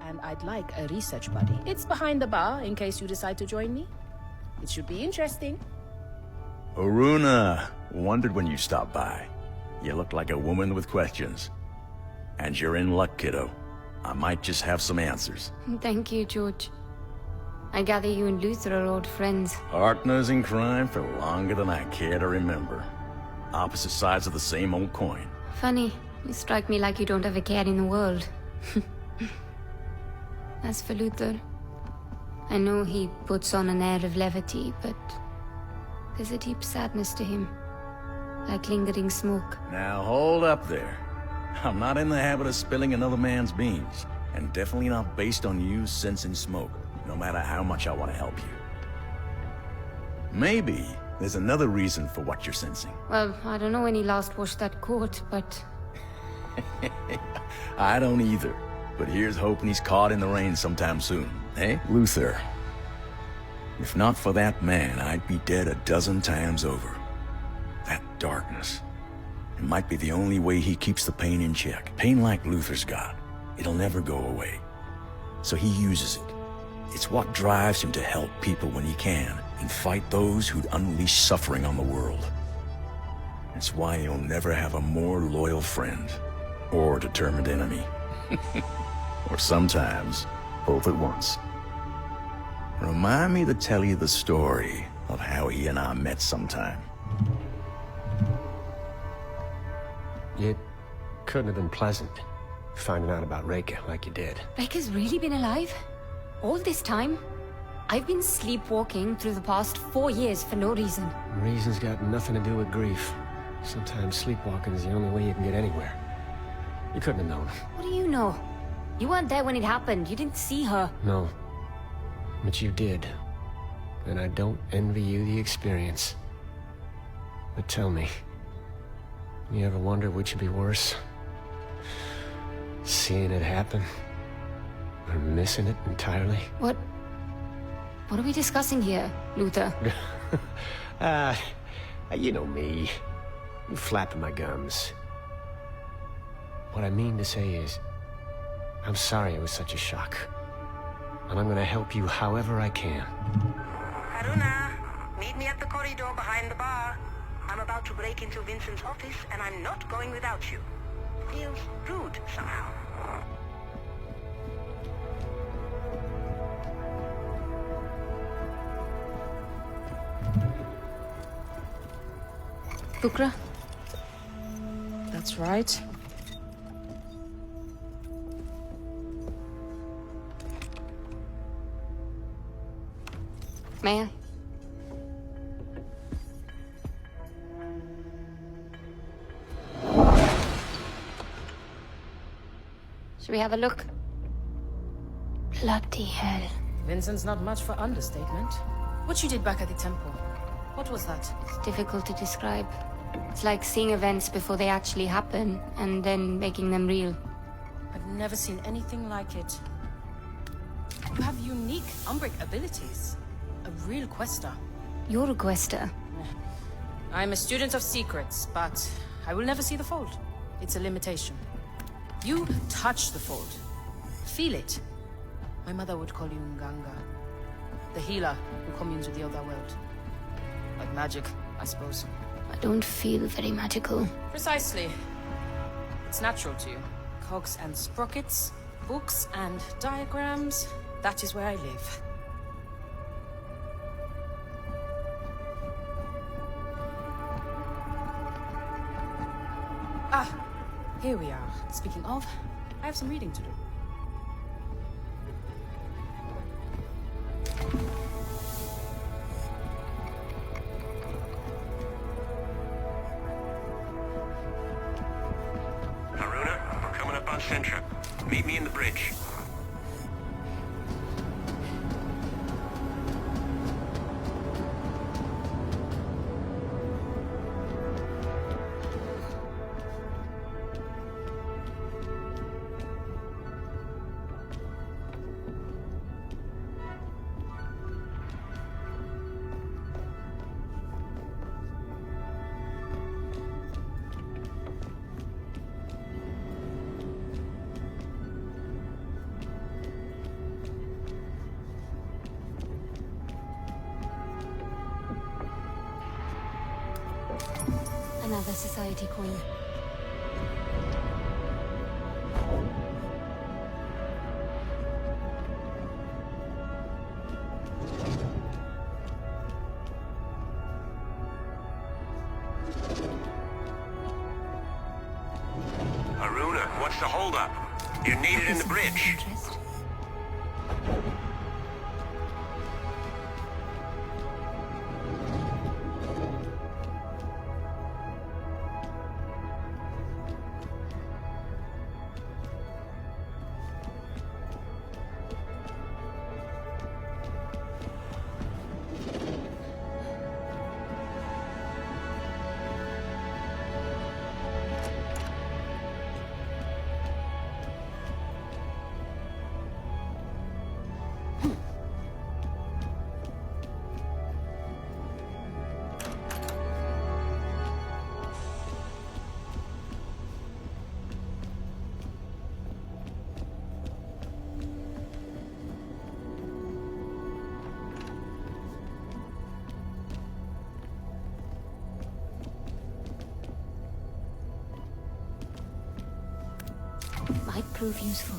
and I'd like a research buddy. It's behind the bar, in case you decide to join me. It should be interesting. Aruna, wondered when you stopped by. You look like a woman with questions. And you're in luck, kiddo. I might just have some answers. Thank you, George. I gather you and Luther are old friends. Partners in crime for longer than I care to remember. Opposite sides of the same old coin. Funny, you strike me like you don't have a care in the world. As for Luther, I know he puts on an air of levity, but there's a deep sadness to him, like lingering smoke. Now hold up there. I'm not in the habit of spilling another man's beans, and definitely not based on you sensing smoke, no matter how much I want to help you. Maybe there's another reason for what you're sensing. Well, I don't know when he last washed that coat, but... I don't either, but here's hoping he's caught in the rain sometime soon, eh? Luther, if not for that man, I'd be dead a dozen times over. That darkness, it might be the only way he keeps the pain in check. Pain like Luther's got, it'll never go away. So he uses it. It's what drives him to help people when he can, and fight those who'd unleash suffering on the world. It's why he'll never have a more loyal friend, or determined enemy. Or sometimes, both at once. Remind me to tell you the story of how he and I met sometime. It couldn't have been pleasant, finding out about Reika like you did. Reika's really been alive? All this time? I've been sleepwalking through the past 4 years for no reason. Reason's got nothing to do with grief. Sometimes sleepwalking is the only way you can get anywhere. You couldn't have known. What do you know? You weren't there when it happened. You didn't see her. No. But you did. And I don't envy you the experience. But tell me, you ever wonder which would be worse? Seeing it happen? Or missing it entirely? What are we discussing here, Luther? You know me. You flapping my gums. What I mean to say is, I'm sorry it was such a shock. And I'm gonna help you however I can. Haruna, meet me at the corridor behind the bar. I'm about to break into Vincent's office, and I'm not going without you. Feels rude somehow. Bukra? That's right. May I? Should we have a look? Bloody hell. Vincent's not much for understatement. What you did back at the temple, what was that? It's difficult to describe. It's like seeing events before they actually happen, and then making them real. I've never seen anything like it. You have unique Umbric abilities. A real quester. You're a quester. I'm a student of secrets, but I will never see the fold. It's a limitation. You touch the fold. Feel it. My mother would call you Nganga. The healer who communes with the other world. Like magic, I suppose. I don't feel very magical. Precisely. It's natural to you. Cogs and sprockets, books and diagrams. That is where I live. Ah, here we are. Speaking of, I have some reading to do. Haruna, we're coming up on Cintra. Meet me in the bridge. a society coin. Haruna, what's the holdup? You're needed in the bridge. Interest? Might prove useful.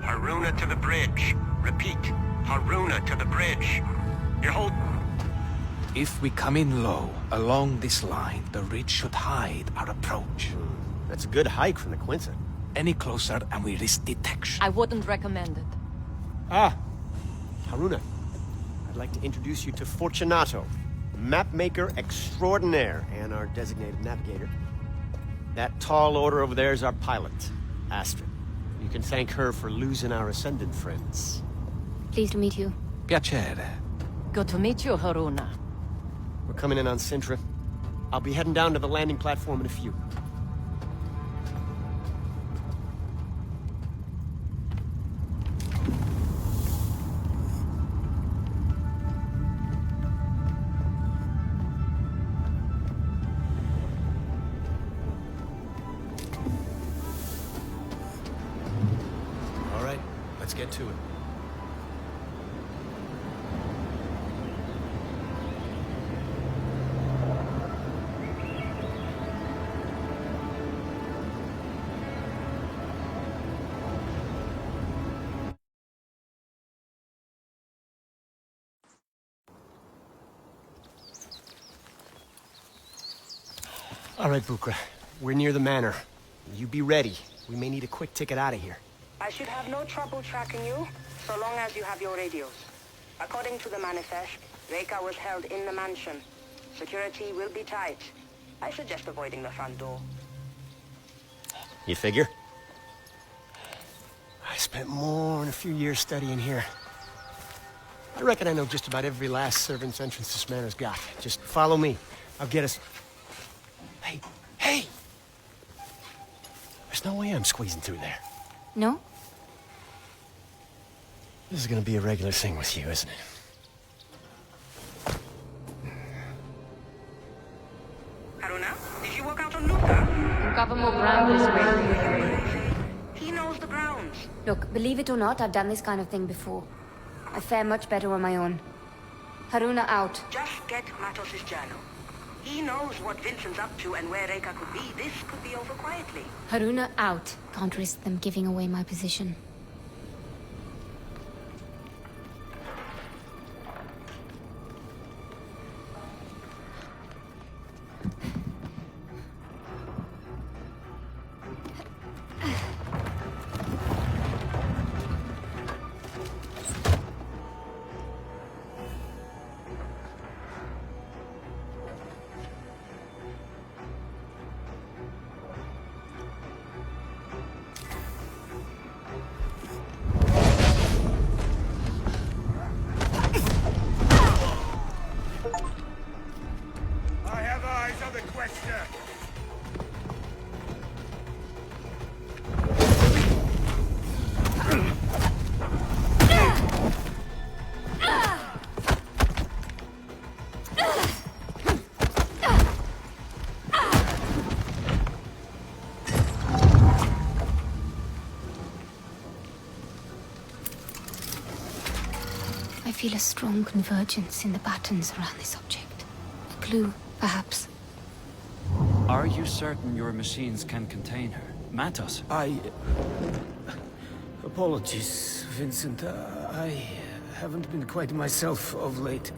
Haruna to the bridge. Repeat, Haruna to the bridge. You're hold... If we come in low, along this line, the ridge should hide our approach. That's a good hike from the Quinta. Any closer and we risk detection. I wouldn't recommend it. Ah, Haruna. I'd like to introduce you to Fortunato, mapmaker extraordinaire and our designated navigator. That tall order over there is our pilot, Astrid. You can thank her for losing our Ascendant friends. Pleased to meet you. Piacere. Good to meet you, Haruna. We're coming in on Cintra. I'll be heading down to the landing platform in a few. All right, let's get to it. All right, Bukra. We're near the manor. You be ready. We may need a quick ticket out of here. I should have no trouble tracking you, so long as you have your radios. According to the manifest, Reika was held in the mansion. Security will be tight. I suggest avoiding the front door. You figure? I spent more than a few years studying here. I reckon I know just about every last servant's entrance this manor's got. Just follow me. I'll get us... Hey, hey! There's no way I'm squeezing through there. No? This is gonna be a regular thing with you, isn't it? Haruna, did you work out on Luca? Cover more ground this way. He knows the grounds. Look, believe it or not, I've done this kind of thing before. I fare much better on my own. Haruna out. Just get Matos' journal. He knows what Vincent's up to and where Reika could be. This could be over quietly. Haruna out. Can't risk them giving away my position. I feel a strong convergence in the patterns around this object. A clue, perhaps. Are you certain your machines can contain her? Matos? Apologies, Vincent. I haven't been quite myself of late.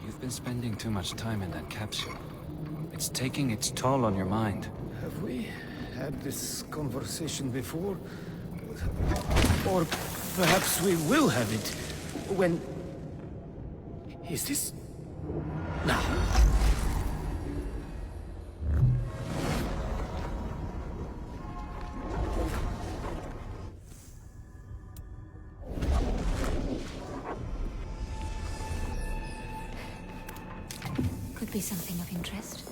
You've been spending too much time in that capsule. It's taking its toll on your mind. Have we had this conversation before? Or perhaps we will have it when... Is this... now? Could be something of interest.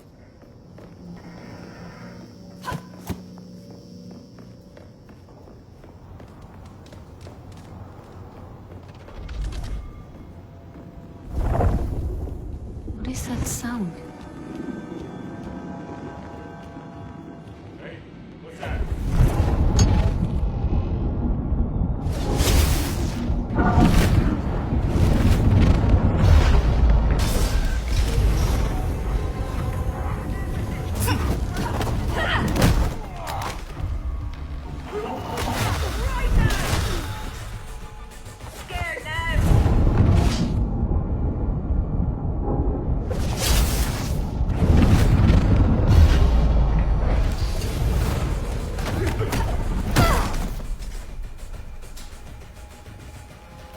What is that sound?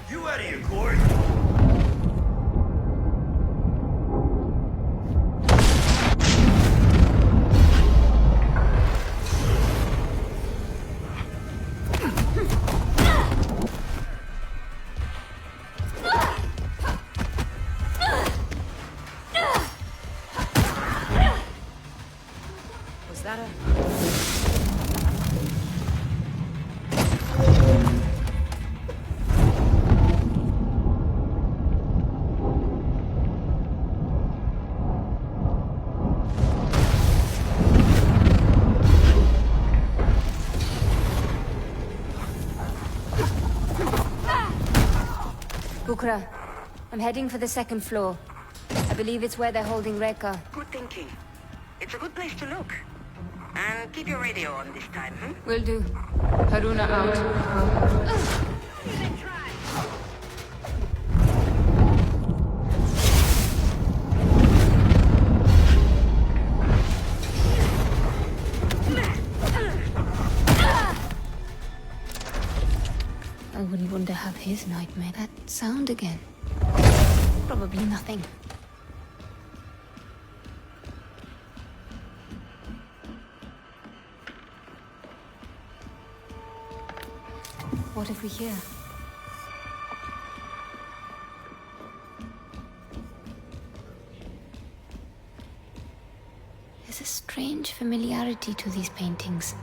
You out of your gourd? Was that a... Bukra, I'm heading for the second floor. I believe it's where they're holding Rekka. Good thinking. It's a good place to look. And keep your radio on this time, Will do. Haruna out. I wouldn't want to have his nightmare. That sound again. Probably nothing. What have we here? There's a strange familiarity to these paintings.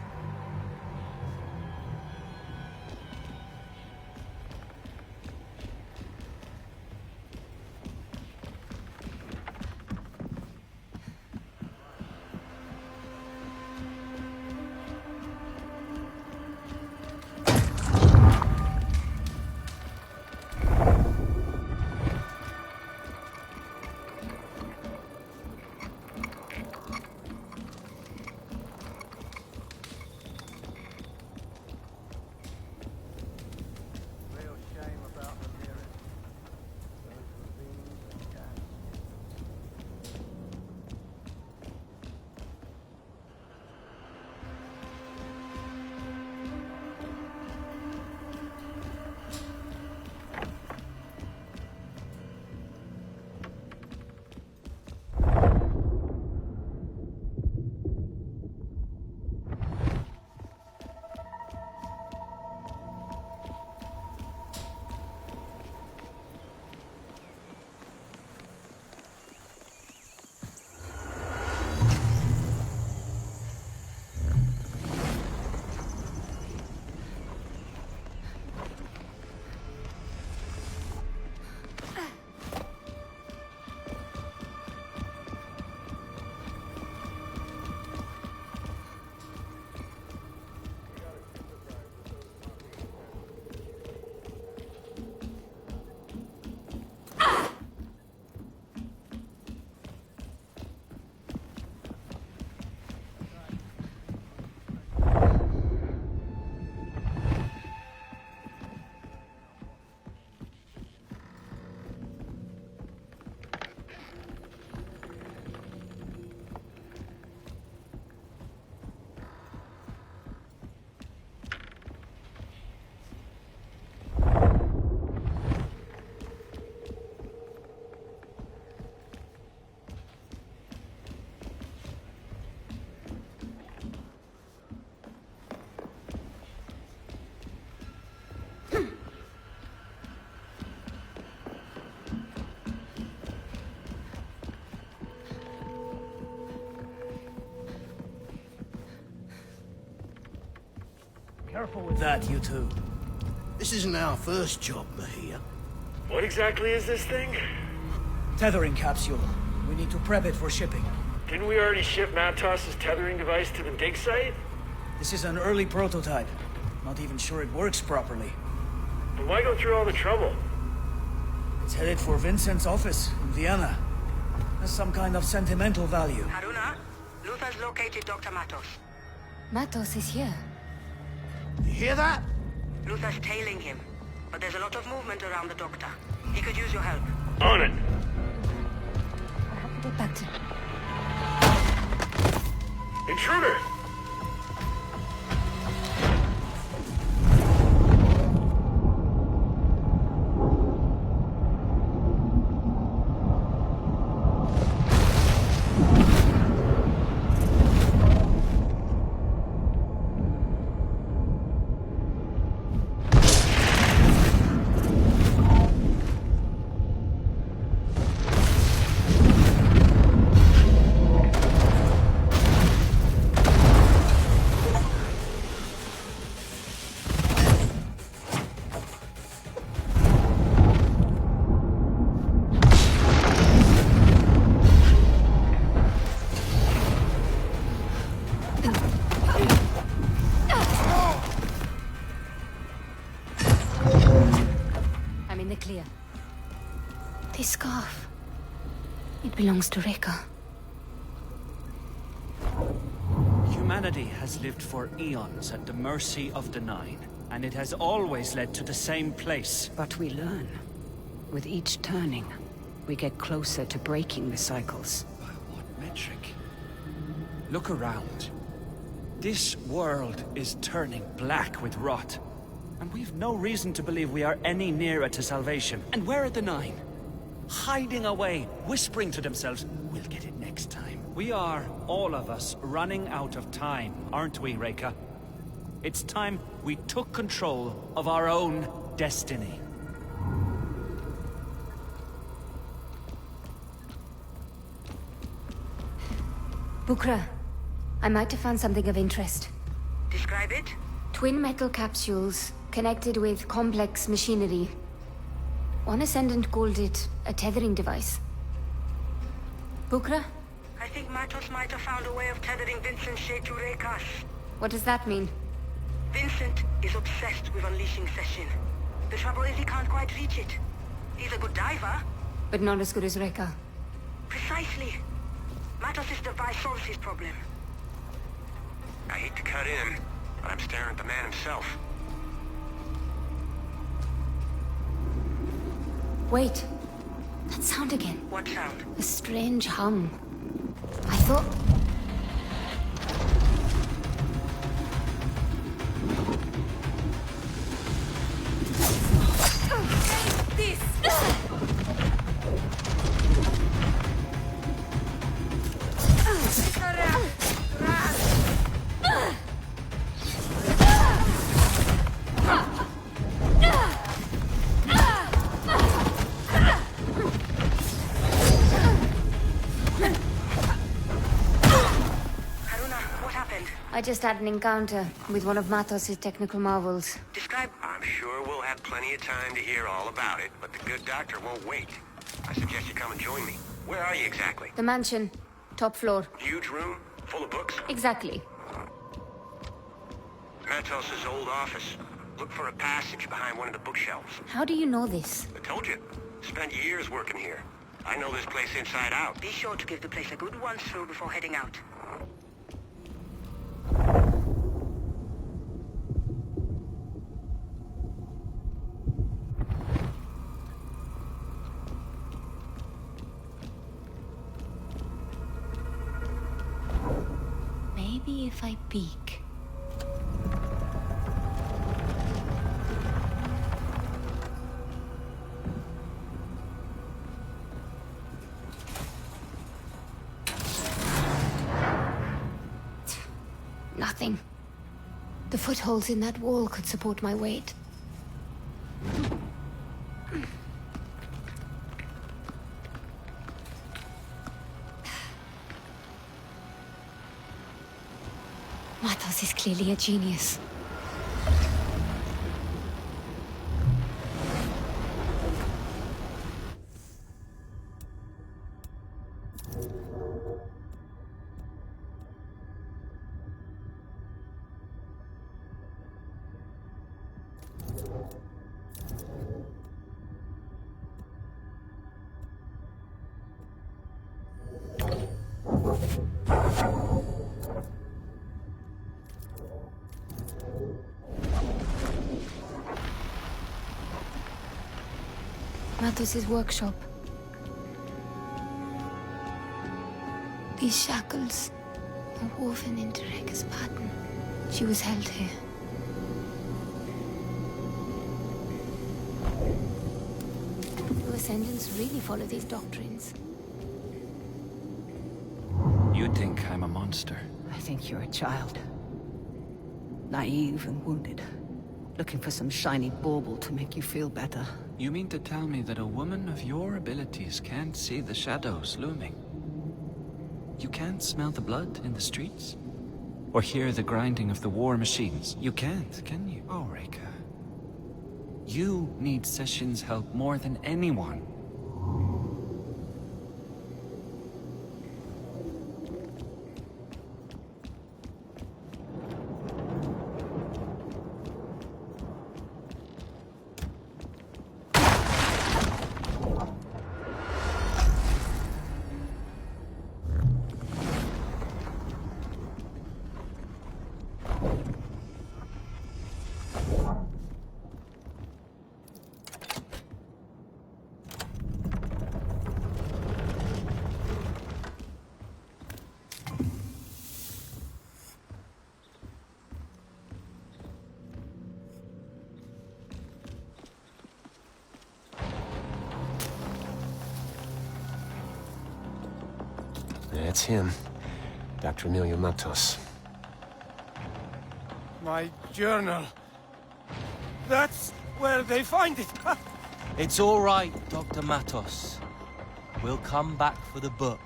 Careful with that, you two. This isn't our first job, Bahia. What exactly is this thing? Tethering capsule. We need to prep it for shipping. Didn't we already ship Matos's tethering device to the dig site? This is an early prototype. Not even sure it works properly. But why go through all the trouble? It's headed for Vincent's office in Vienna. Has some kind of sentimental value. Haruna, Luther's located Dr. Matos. Matos is here. You hear that? Luther's tailing him, but there's a lot of movement around the doctor. He could use your help. On it! I have to get back to... Intruder! I'm in the clear. This scarf. It belongs to Rekka. Humanity has lived for eons at the mercy of the Nine, and it has always led to the same place. But we learn. With each turning, we get closer to breaking the cycles. By what metric? Look around. This world is turning black with rot. And we've no reason to believe we are any nearer to salvation. And where are the Nine? Hiding away, whispering to themselves, we'll get it next time. We are, all of us, running out of time, aren't we, Rekka? It's time we took control of our own destiny. Bukra, I might have found something of interest. Describe it? Twin metal capsules connected with complex machinery. One ascendant called it a tethering device. Bukra? I think Matos might have found a way of tethering Vincent's shade to Rekka's. What does that mean? Vincent is obsessed with unleashing Seshin. The trouble is he can't quite reach it. He's a good diver. But not as good as Rekka. Precisely. Matos' device solves his problem. I hate to cut in, but I'm staring at the man himself. Wait. That sound again. What sound? A strange hum. I thought... This! I just had an encounter with one of Matos' technical marvels. Describe... I'm sure we'll have plenty of time to hear all about it, but the good doctor won't wait. I suggest you come and join me. Where are you exactly? The mansion. Top floor. Huge room? Full of books? Exactly. Matos' old office. Look for a passage behind one of the bookshelves. How do you know this? I told you. Spent years working here. I know this place inside out. Be sure to give the place a good once through before heading out. Maybe if I peek. Nothing. The footholds in that wall could support my weight. Matos is clearly a genius. Matos' workshop. These shackles are woven into Rekka's pattern. She was held here. Your ascendants really follow these doctrines. You think I'm a monster? I think you're a child. Naive and wounded. Looking for some shiny bauble to make you feel better. You mean to tell me that a woman of your abilities can't see the shadows looming? You can't smell the blood in the streets? Or hear the grinding of the war machines? You can't, can you? Oh, Rekka. You need Session's help more than anyone. That's him. Dr. Emilio Matos. My journal. That's where they find it. It's all right, Dr. Matos. We'll come back for the book.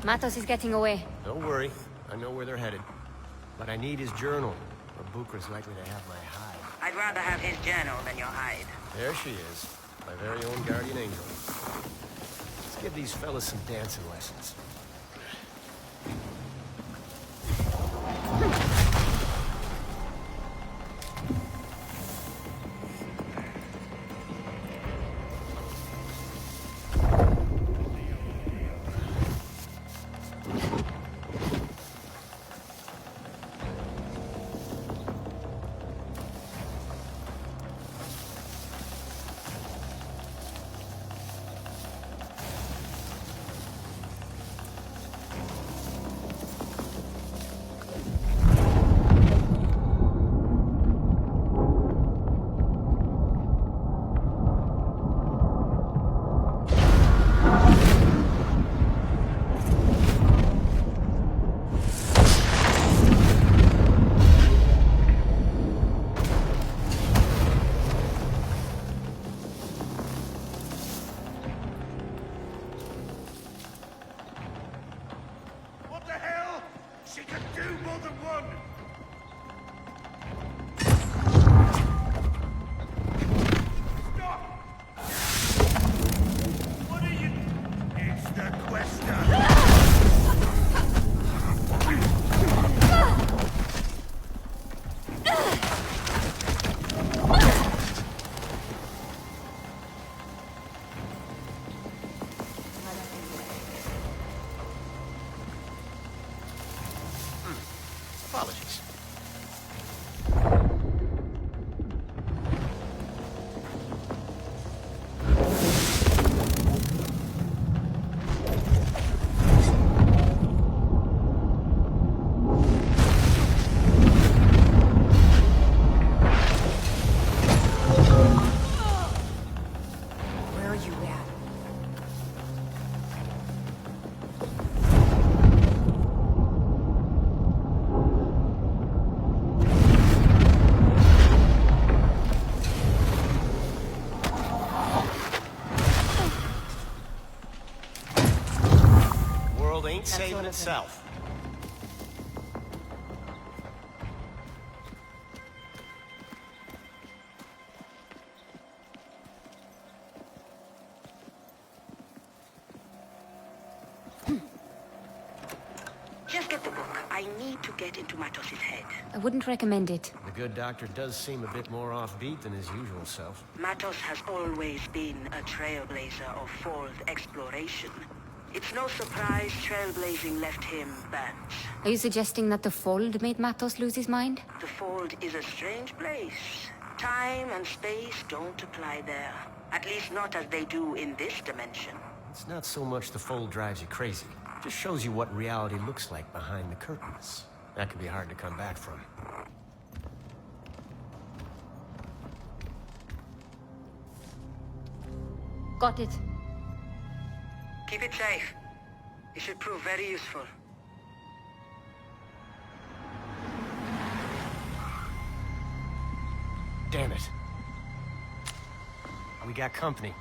Matos is getting away. Don't worry. I know where they're headed. But I need his journal, or Bukra's likely to have my hide. I'd rather have his journal than your hide. There she is. My very own guardian angel. Let's give these fellas some dancing lessons. Apologies. Where are you at? World ain't saving itself. Just get the book. I need to get into Matos' head. I wouldn't recommend it. The good doctor does seem a bit more offbeat than his usual self. Matos has always been a trailblazer of fold exploration. It's no surprise trailblazing left him burnt. Are you suggesting that the Fold made Matos lose his mind? The Fold is a strange place. Time and space don't apply there. At least not as they do in this dimension. It's not so much the Fold drives you crazy. It just shows you what reality looks like behind the curtains. That can be hard to come back from. Got it. Keep it safe. It should prove very useful. Damn it. We got company.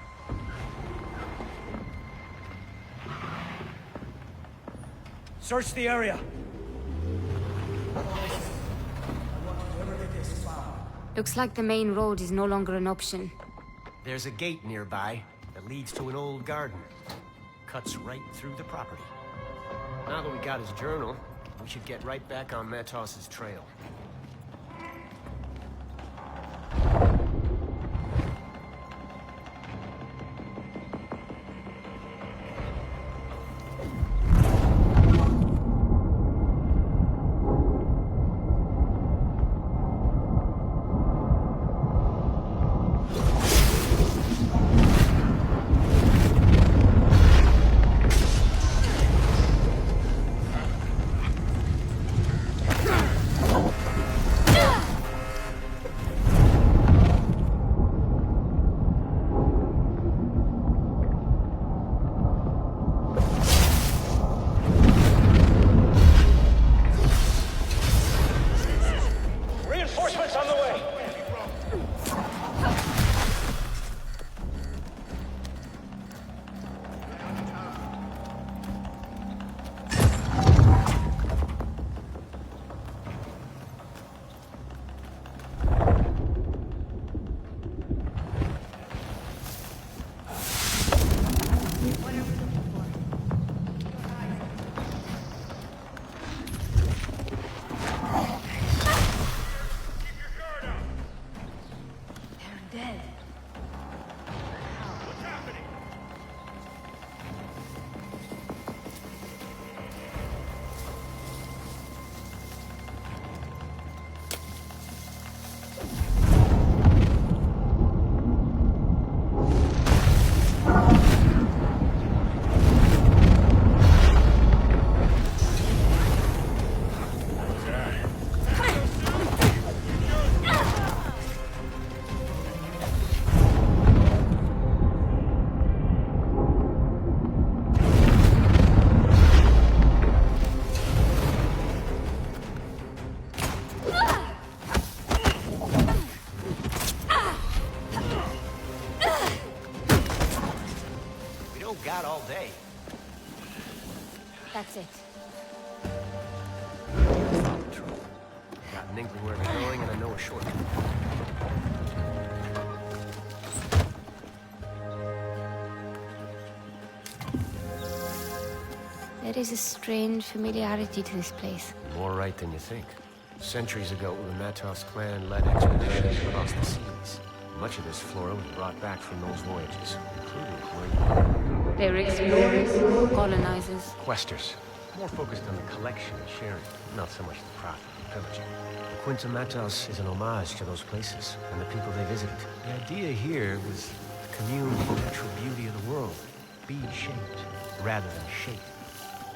Search the area. Looks like the main road is no longer an option. There's a gate nearby that leads to an old garden. Cuts right through the property. Now that we got his journal, we should get right back on Matos's trail. Got all day. That's it. Got an inkling where they're going, and I know a shortcut. There is a strange familiarity to this place. More right than you think. Centuries ago, the Matos clan led expeditions across the seas. Much of this flora was brought back from those voyages, including where you are. They were explorers, colonizers. Questers. More focused on the collection and sharing, not so much the profit and pillaging. The Quinta Matos is an homage to those places and the people they visited. The idea here was to commune with the natural beauty of the world, bead-shaped rather than shaped.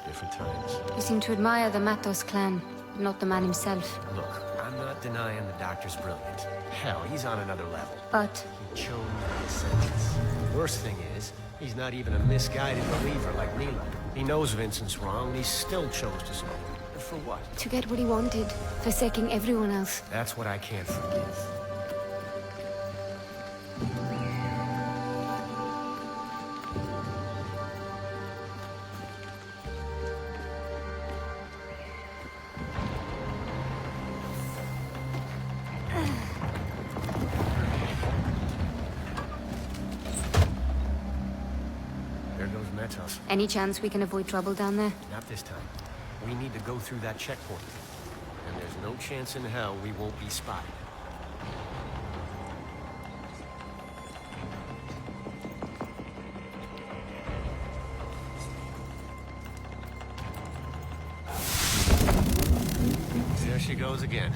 Different times. You seem to admire the Matos clan, not the man himself. Look, I'm not denying the doctor's brilliant. Hell, he's on another level. But he chose his sentence. Worst thing is, he's not even a misguided believer like Mila. He knows Vincent's wrong, and he still chose to smoke. For what? To get what he wanted, forsaking everyone else. That's what I can't forgive. Any chance we can avoid trouble down there? Not this time. We need to go through that checkpoint. And there's no chance in hell we won't be spotted. There she goes again.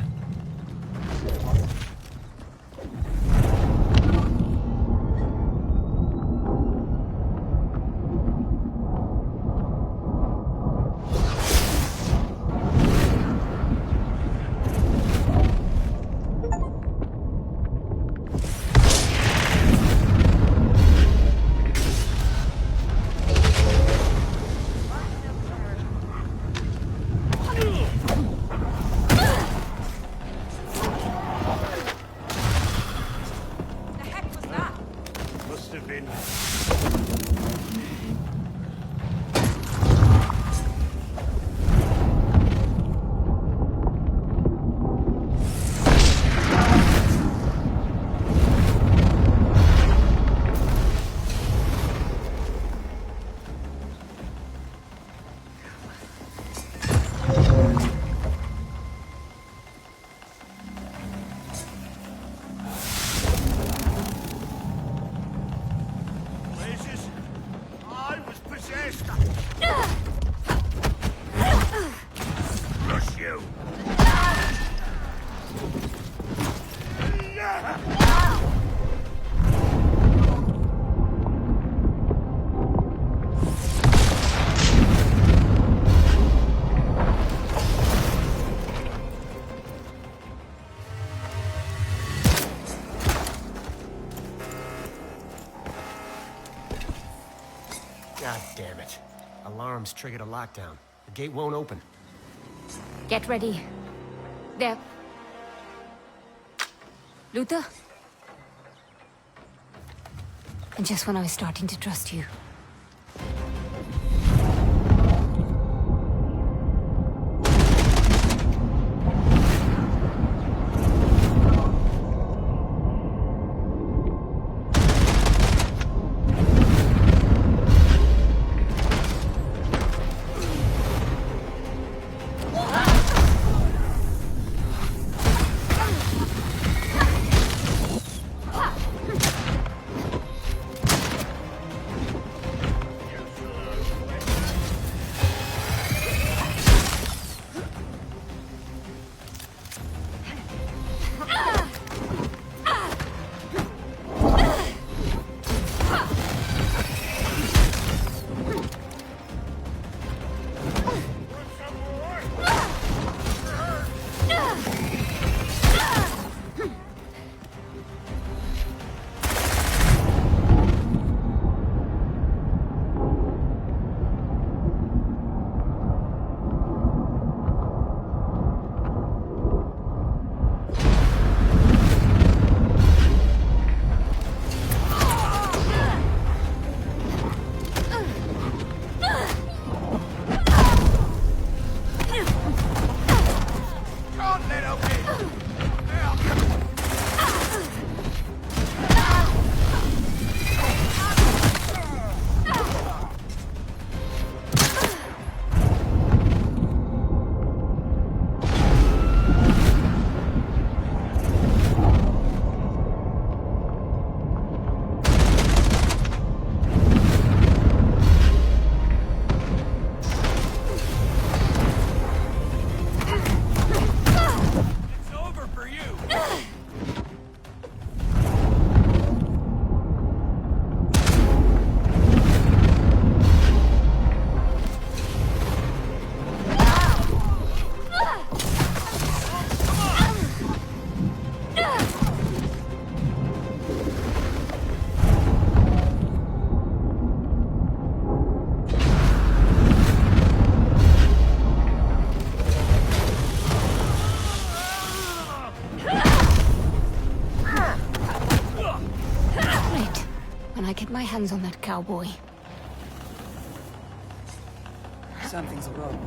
God damn it. Alarms triggered a lockdown. The gate won't open. Get ready. There. Luther? And just when I was starting to trust you. My hands on that cowboy. Something's wrong.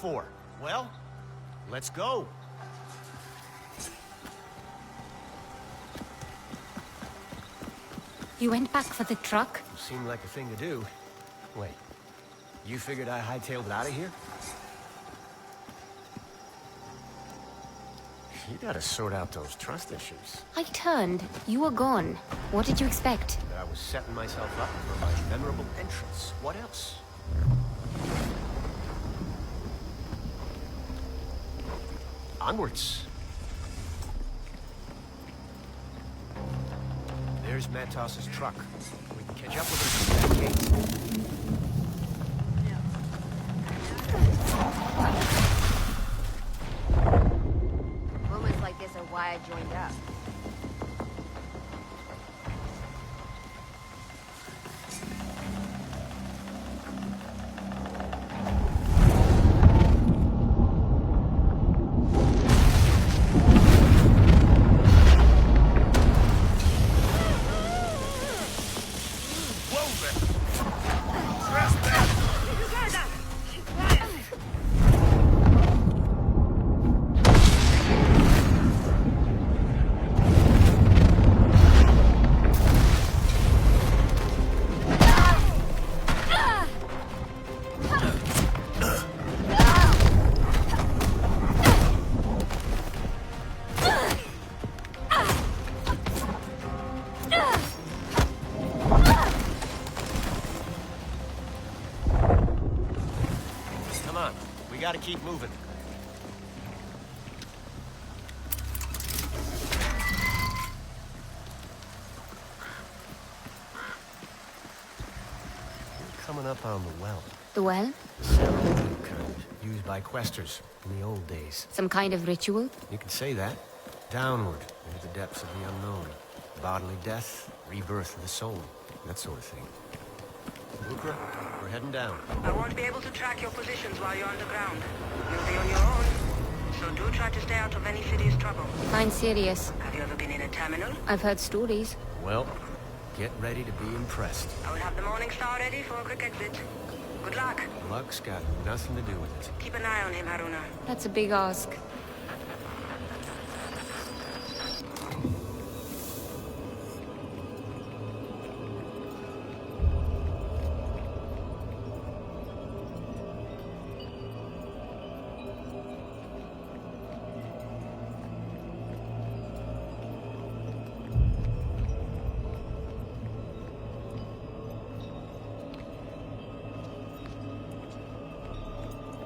for? Well, let's go. You went back for the truck? Seemed like a thing to do. Wait, you figured I hightailed it out of here? You gotta sort out those trust issues. I turned. You were gone. What did you expect? That I was setting myself up for my memorable entrance. What else? Onwards. There's Matos's truck. We can catch up with him through that gate. Rumors like this are why I joined up. Gotta keep moving. We're coming up on the well. The well? The ceremonial kind, used by questers in the old days. Some kind of ritual? You could say that. Downward, into the depths of the unknown. Bodily death, rebirth of the soul, that sort of thing. Lucra, we're heading down. I won't be able to track your positions while you're underground. You'll be on your own. So do try to stay out of any serious trouble. Mine's serious. Have you ever been in a terminal? I've heard stories. Well, get ready to be impressed. I will have the Morning Star ready for a quick exit. Good luck. Luck's got nothing to do with it. Keep an eye on him, Haruna. That's a big ask.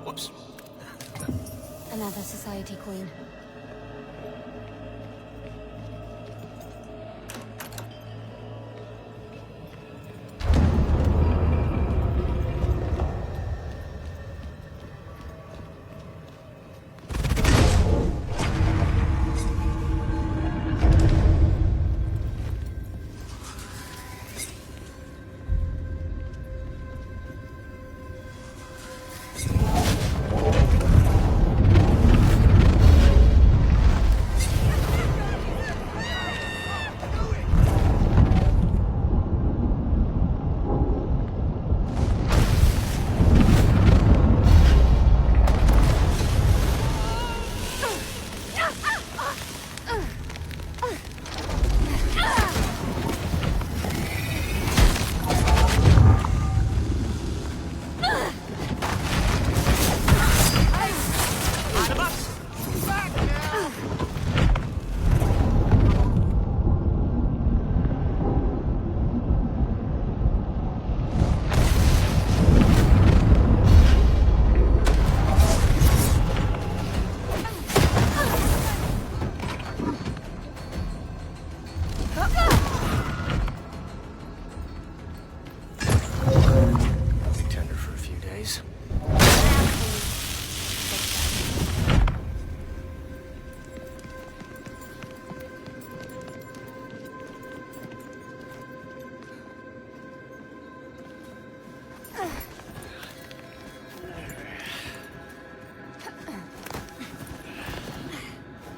Whoops. Another society queen.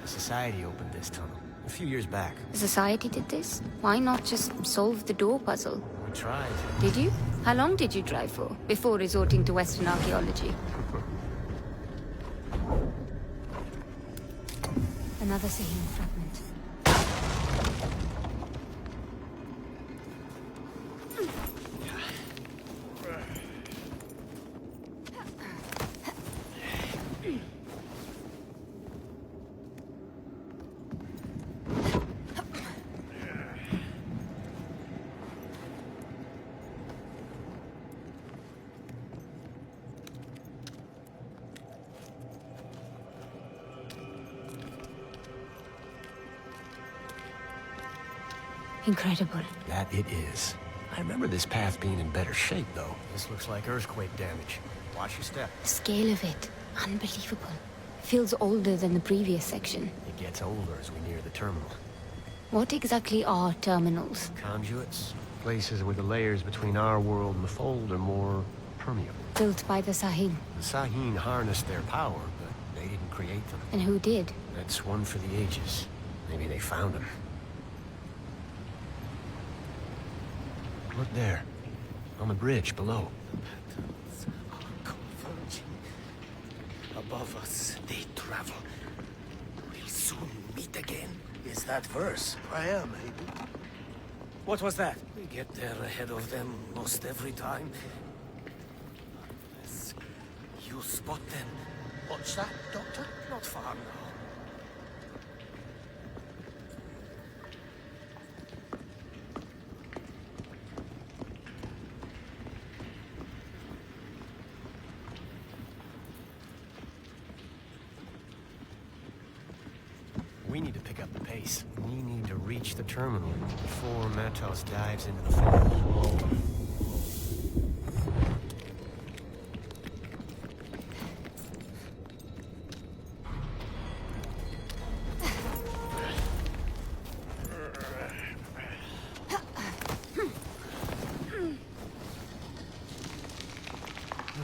Society opened this tunnel a few years back. Society did this? Why not just solve the door puzzle? We tried. Did you? How long did you try for, before resorting to Western archaeology? Another Sahim fragment. Incredible. That it is. I remember this path being in better shape, though. This looks like earthquake damage. Watch your step. The scale of it, unbelievable. Feels older than the previous section. It gets older as we near the terminal. What exactly are terminals? Conduits. Places where the layers between our world and the Fold are more permeable. Built by the Sahim. The Sahim harnessed their power, but they didn't create them. And who did? That's one for the ages. Maybe they found them. Look there. On the bridge below. Patterns are converging. Above us, they travel. We'll soon meet again. Is that verse? Prayer, maybe. What was that? We get there ahead of them most every time. Unless you spot them. What's that, Doctor? Not far now. We need to pick up the pace. We need to reach the terminal before Matos dives into the Fold.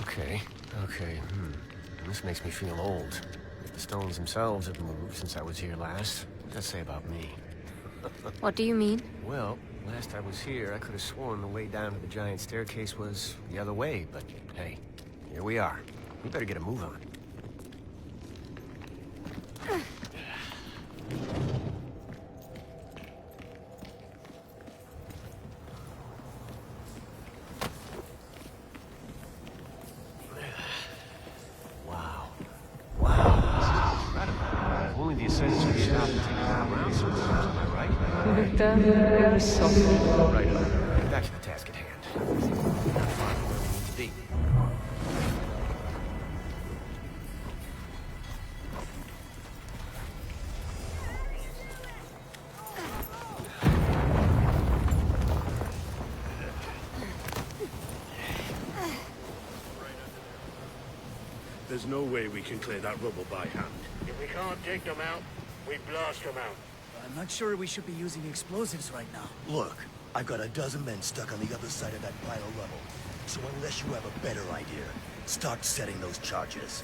Okay. This makes me feel old. If the stones themselves have moved since I was here last, what does that say about me? What do you mean? Well, last I was here, I could have sworn the way down to the giant staircase was the other way, but hey, here we are. We better get a move on. Ever softly. Right on. Back to the task at hand. Not far from where we need to be. There's no way we can clear that rubble by hand. If we can't take them out, we blast them out. I'm not sure we should be using explosives right now. Look, I've got a dozen men stuck on the other side of that pile of rubble. So unless you have a better idea, start setting those charges.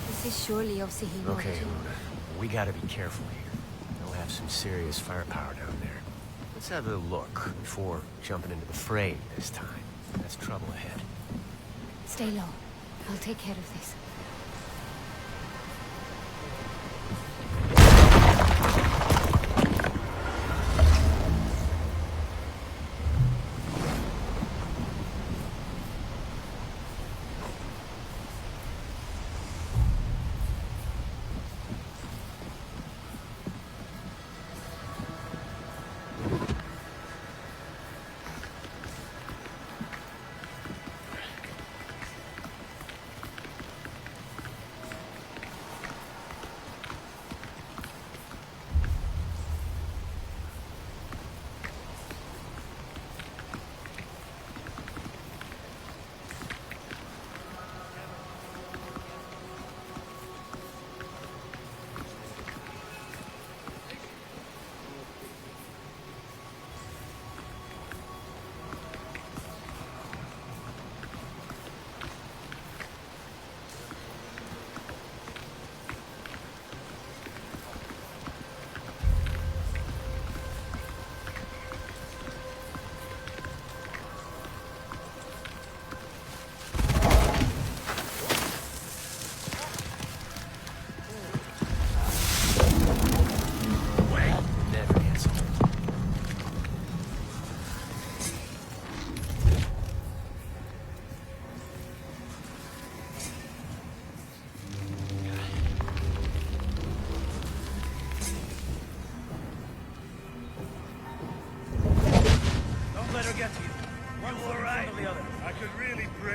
This is surely of Sahim. Okay, Luna. We gotta be careful here. They'll have some serious firepower down there. Let's have a look before jumping into the fray this time. That's trouble ahead. Stay low. I'll take care of this.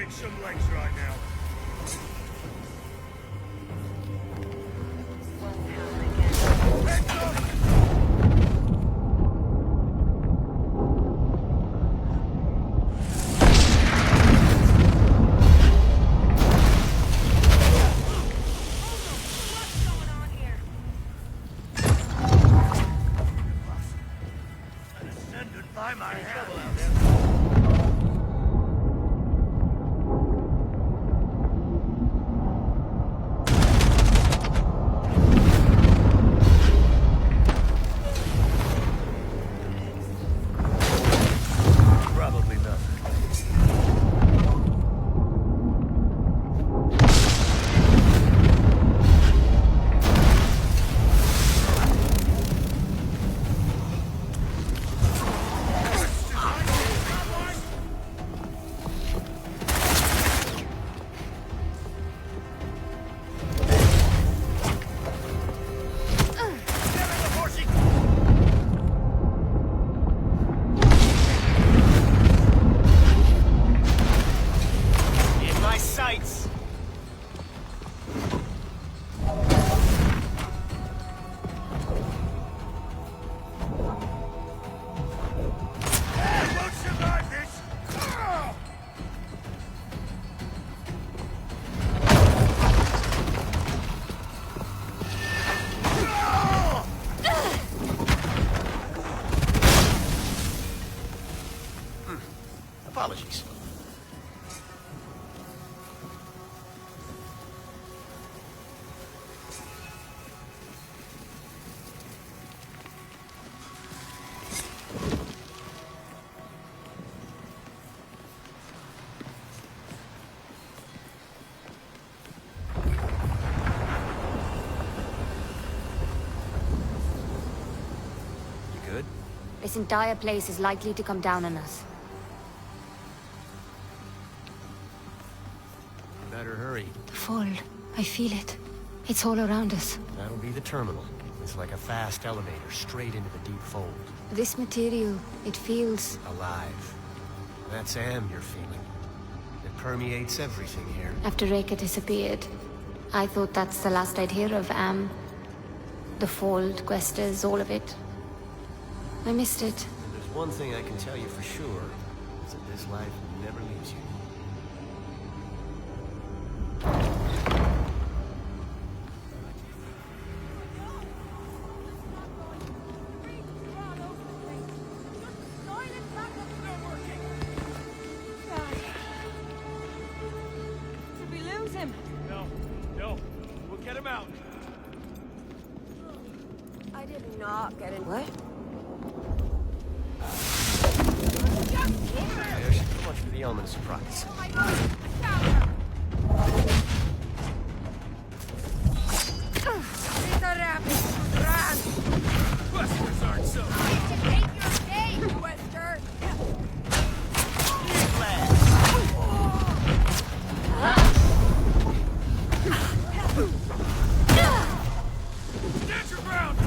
need some legs right now. Apologies. You good? This entire place is likely to come down on us. Better hurry. The fold. I feel it. It's all around us. That'll be the terminal. It's like a fast elevator straight into the deep fold. This material, it feels... Alive. That's Am you're feeling. It permeates everything here. After Reka disappeared, I thought that's the last I'd hear of Am. The fold, Questers, all of it. I missed it. And there's one thing I can tell you for sure, is that this life never leaves you. What? There's too much for the element of surprise. Questers aren't so. Take your day, Quester! Stand your ground!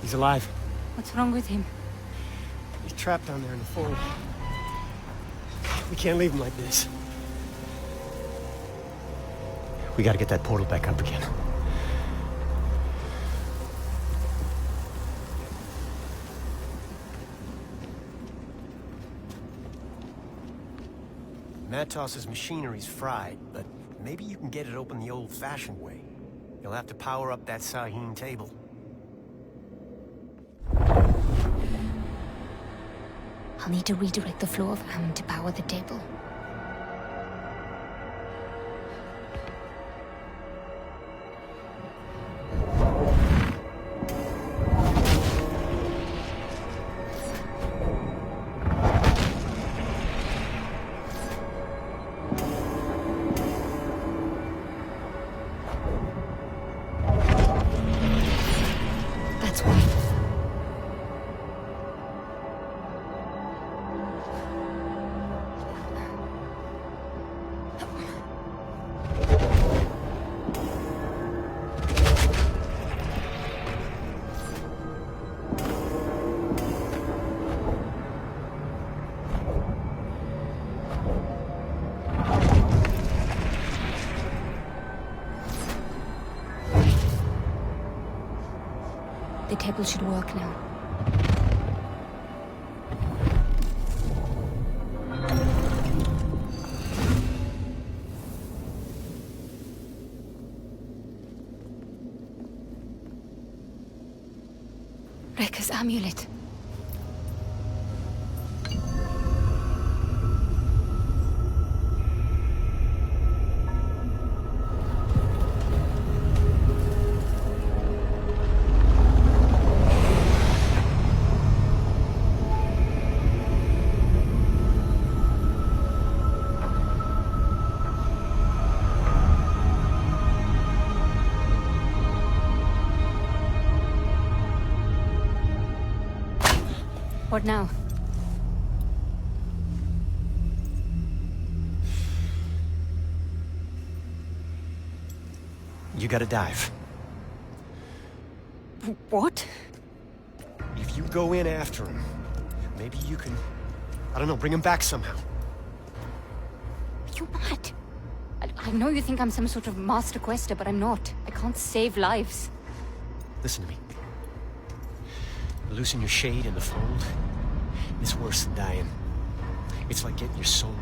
He's alive. What's wrong with him? He's trapped down there in the fold. We can't leave him like this. We gotta get that portal back up again. Matos's machinery's fried, but maybe you can get it open the old-fashioned way. You'll have to power up that Sahine table. I'll need to redirect the flow of Am to power the table. The temple should work now. Rekka's amulet. What now? You gotta dive. What? If you go in after him, maybe you can... I don't know, bring him back somehow. You're mad. I know you think I'm some sort of master quester, but I'm not. I can't save lives. Listen to me. Losing your shade in the fold is worse than dying. It's like getting your soul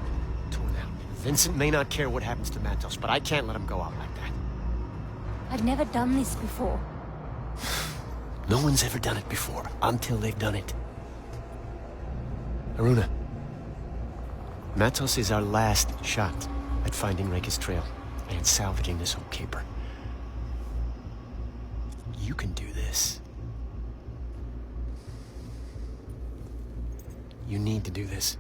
torn out. Vincent may not care what happens to Matos, but I can't let him go out like that. I've never done this before. No one's ever done it before, until they've done it. Aruna, Matos is our last shot at finding Rekka's trail and salvaging this old caper. You can do this. You need to do this.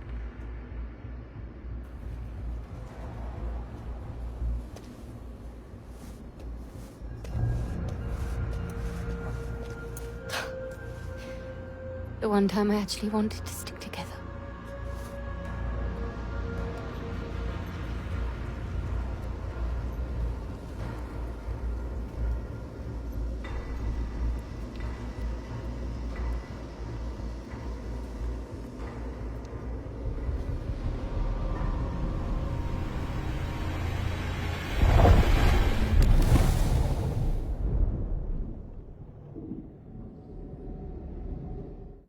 The one time I actually wanted to stick together.